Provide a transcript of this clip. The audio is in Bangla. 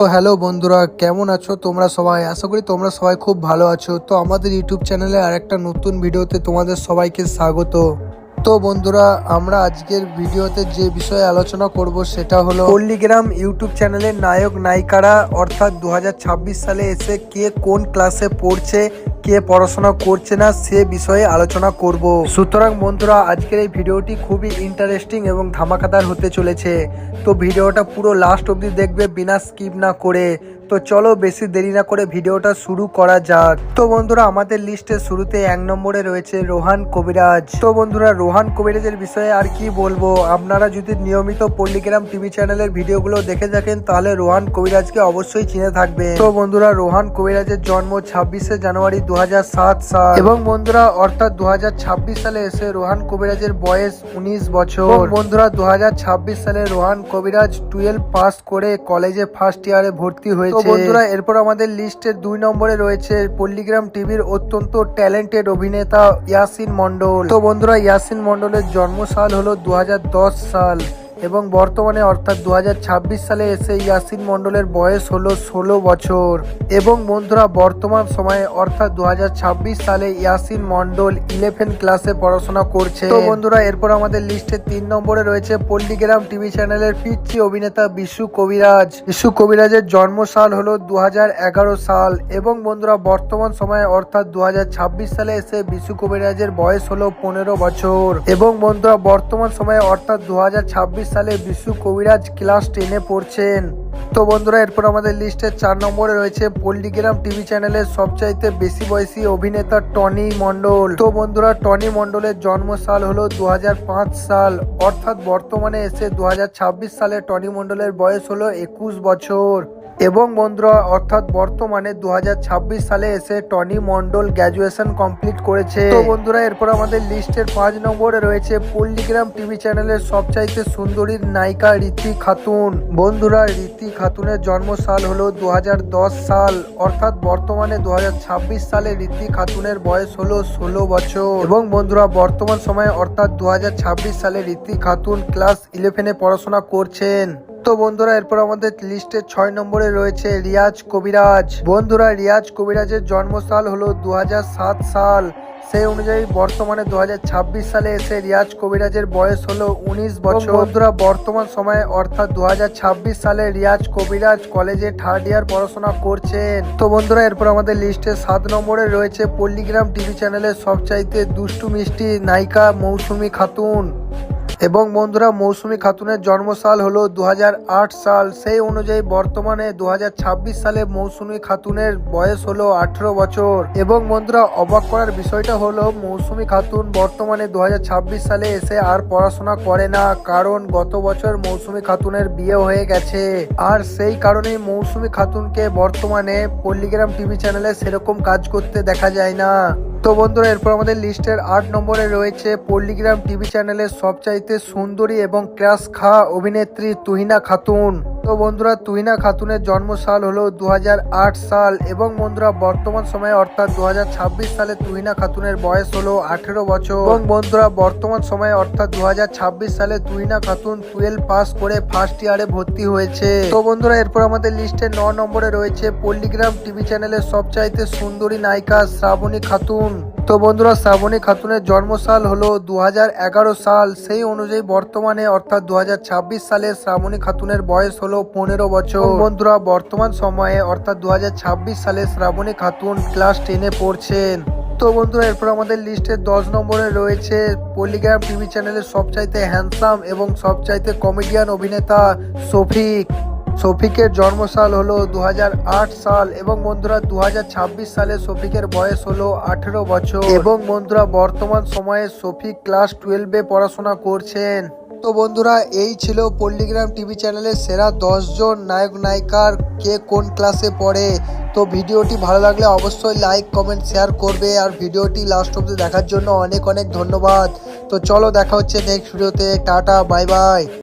তো হ্যালো বন্ধুরা, কেমন আছো তোমরা সবাই? আশা করি তোমরা সবাই খুব ভালো আছো। তো আমাদের ইউটিউব চ্যানেলে আরেকটা নতুন ভিডিওতে তোমাদের সবাইকে স্বাগত। তো বন্ধুরা, আমরা আজকের ভিডিওতে যে বিষয়ে আলোচনা করব সেটা হলো পল্লীগ্রাম ইউটিউব চ্যানেলের নায়ক নায়িকারা অর্থাৎ 2026 সালে এসে কে কোন ক্লাসে পড়ছে, কে পড়াশোনা করছে না সে বিষয়ে আলোচনা করব। সুতরাং বন্ধুরা, আজকের এই ভিডিওটি খুবই ইন্টারেস্টিং এবং ধামাকাদার হতে চলেছে। তো ভিডিওটা পুরো লাস্ট অবধি দেখবে বিনা স্কিপ না করে। তো চলো বেশি দেরি না করে ভিডিওটা শুরু করা যাক। তো বন্ধুরা, আমাদের লিস্টের শুরুতে 1 নম্বরে রয়েছে রোহান কবিরাজ। তো বন্ধুরা, রোহান কবিরাজের বিষয়ে আর কি বলবো, আপনারা যদি নিয়মিত পল্লীগ্রাম টিভি চ্যানেলের ভিডিওগুলো দেখে থাকেন তাহলে রোহান কবিরাজকে অবশ্যই চিনে থাকবেন। তো বন্ধুরা, রোহান কবিরাজের জন্ম 26শে জানুয়ারি 2007 সাল এবং বন্ধুরা অর্থাৎ 2026 সালে এসে রোহান কবিরাজের বয়স 19 বছর। বন্ধুরা, 2026 সালে রোহান কবিরাজ 12 পাস করে কলেজে ফার্স্ট ইয়ারে ভর্তি হয়েছে। বন্ধুরা, এরপর আমাদের লিস্টের 2 নম্বরে রয়েছে পল্লীগ্রাম টিভির অত্যন্ত ট্যালেন্টেড অভিনেতা ইয়াসিন মন্ডল। তো বন্ধুরা, ইয়াসিন মন্ডলের জন্মসাল হলো 2010 সাল এবং বর্তমানে অর্থাৎ 2026 সালে এসে ইয়াসিন মন্ডলের বয়স হলো 16 বছর এবং বন্ধুরা বর্তমান সময়ে অর্থাৎ 2026 সালে ইয়াসিন মন্ডল 11 ক্লাসে পড়াশোনা করছে। তো বন্ধুরা, এরপর আমাদের লিস্টে 3 নম্বরে রয়েছে পল্লীগ্রাম টিভি চ্যানেলের পিচ্চি অভিনেতা বিশু কবিরাজ। বিশু কবিরাজের জন্মসাল হলো 2011 সাল এবং বন্ধুরা বর্তমান সময়ে অর্থাৎ 2026 সালে এসে বিশু কবিরাজের বয়স হলো 15 বছর এবং বন্ধুরা বর্তমান সময়ে অর্থাৎ 2026 সালে বিশু কবিরাজ ক্লাস 10-এ পড়ছেন। তো বন্ধুরা, এরপর আমাদের লিস্টে 4 নম্বরে রয়েছে পল্লীগ্রাম টিভি চ্যানেলের সবচাইতে বেশি বয়সী অভিনেতা টনি মন্ডল। তো বন্ধুরা, টনি মন্ডলের জন্মসাল হলো 2005 সাল অর্থাৎ বর্তমানে এসে 2026 সালে টনি মন্ডলের বয়স হলো 21 বছর এবং বন্ধুরা অর্থাৎ বর্তমানে 2026 সালে এসে টনি মন্ডল গ্র্যাজুয়েশন কমপ্লিট করেছে। তো বন্ধুরা, এরপর আমাদের লিস্টের 5 নম্বরে রয়েছে পল্লীগ্রাম টিভি চ্যানেলের সবচাইতে সুন্দরী নায়িকা রীতি খাতুন। বন্ধুরা, রীতি খাতুনের জন্মসাল হলো 2010 সাল অর্থাৎ বর্তমানে 2026 সালে রীতি খাতুনের বয়স হলো 16 বছর এবং বন্ধুরা বর্তমান সময়ে অর্থাৎ 2026 সালে রীতি খাতুন ক্লাস 11-এ পড়াশোনা করছেন। তো বন্ধুরা, এরপর আমাদের লিস্টে 6 নম্বরে রয়েছে রিয়াজ কবিরাজ। বন্ধুরা, রিয়াজ কবিরাজের জন্মসাল হলো 2007 সাল, সেই অনুযায়ী বর্তমানে 2026 সালে এসে রিয়াজ কবিরাজের বয়স হলো 19 বছর। বন্ধুরা বর্তমান সময়ে অর্থাৎ 2026 সালে রিয়াজ কবিরাজ কলেজে 3rd ইয়ার পড়াশোনা করছেন। তো বন্ধুরা, এরপর আমাদের লিস্টে 7 নম্বরে রয়েছে পল্লীগ্রাম টিভি চ্যানেলের সবচাইতে দুষ্টু মিষ্টি নায়িকা মৌসুমী খাতুন এবং বন্ধুরা মৌসুমী খাতুনের জন্মসাল হলো 2008 সাল, সেই অনুযায়ী বর্তমানে 2026 সালে মৌসুমী খাতুনের বয়স হলো 18 বছর এবং বন্ধুরা অবাক করার বিষয়টা হলো মৌসুমী খাতুন বর্তমানে 2026 সালে এসে আর পড়াশোনা করে না, কারণ গত বছর মৌসুমী খাতুনের বিয়ে হয়ে গেছে আর সেই কারণেই মৌসুমী খাতুনকে বর্তমানে পল্লীগ্রাম টিভি চ্যানেলে সেরকম কাজ করতে দেখা যায় না। তো বন্ধুরা, এরপর আমাদের লিস্টের 8 নম্বরে রয়েছে পল্লীগ্রাম টিভি চ্যানেলের সবচাইতে সুন্দরী এবং ক্রাশ খাওয়া অভিনেত্রী তুহিনা খাতুন। তো বন্ধুরা, তুহিনা খাতুনের জন্মসাল হলো 2008 সাল এবং বন্ধুরা বর্তমান সময়ে অর্থাৎ 2026 সালে তুহিনা খাতুনের বয়স হলো 18 বছর এবং বন্ধুরা বর্তমান সময়ে অর্থাৎ 2026 সালে তুহিনা খাতুন 12 পাস করে ফার্স্ট ইয়ারে ভর্তি হয়েছে। তো বন্ধুরা, এরপর আমাদের লিস্টে 9 নম্বরে রয়েছে পল্লীগ্রাম টিভি চ্যানেলের সবচাইতে সুন্দরী নায়িকা শ্রাবণী খাতুন। তো বন্ধুরা, শ্রাবণী খাতুনের জন্মসাল হলো 2011 সাল, সেই অনুযায়ী বর্তমানে অর্থাৎ 2026 সালে শ্রাবণী খাতুনের বয়স হলো 15 বছর। বন্ধুরা বর্তমান সময়ে অর্থাৎ 2026 সালে শ্রাবণী খাতুন ক্লাস 10-এ পড়ছেন। তো বন্ধুরা, এরপর আমাদের লিস্টে 10 নম্বরে রয়েছে পল্লীগ্রাম টিভি চ্যানেলের সবচাইতে হ্যান্ডসাম এবং সবচাইতে কমেডিয়ান অভিনেতা শফিক। শফিকের জন্মসাল হলো 2008 সাল এবং বন্ধুরা 2026 সালে শফিকের বয়স হলো 18 বছর এবং বন্ধুরা বর্তমান সময়ে শফিক ক্লাস 12-এ পড়াশোনা করছেন। তো বন্ধুরা, এই ছিল পল্লীগ্রাম টিভি চ্যানেলের সেরা 10 জন নায়ক নায়িকার কে কোন ক্লাসে পড়ে। তো ভিডিওটি ভালো লাগলে অবশ্যই লাইক কমেন্ট শেয়ার করবে আর ভিডিওটি লাস্ট অবধি দেখার জন্য অনেক অনেক ধন্যবাদ। তো চলো দেখা হচ্ছে নেক্সট ভিডিওতে। Tata, bye bye.